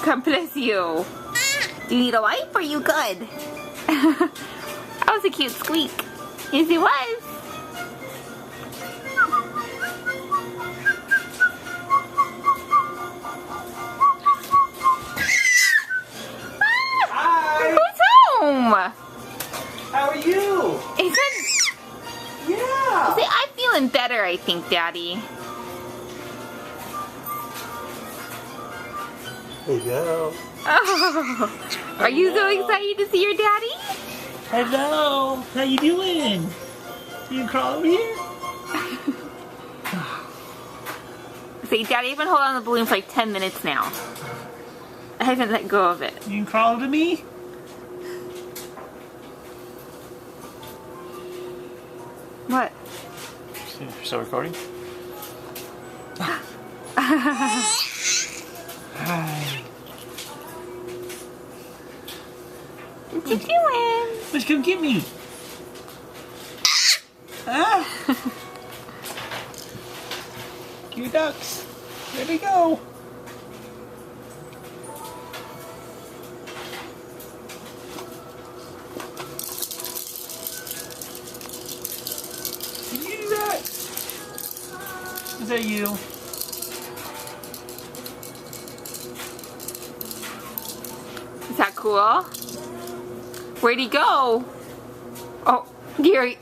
God bless you. Do you need a wipe or are you good? That was a cute squeak. Yes, it was. Hi. Who's home? How are you? He said, Yeah. say, I'm feeling better, I think, Daddy. Hello. Oh, are you so excited to see your daddy? Hello. How you doing? You can crawl over here? Say, Daddy, I've been holding on the balloon for like 10 minutes now. I haven't let go of it. You can crawl to me? What? Still recording? Hi. What you doing? Let's come get me. Ah. Your ducks. There we go. Can you do that? Is that you? Is that cool? Where'd he go? Oh, Gary.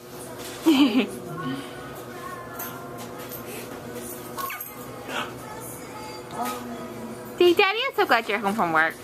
Say, Daddy, I'm so glad you're home from work.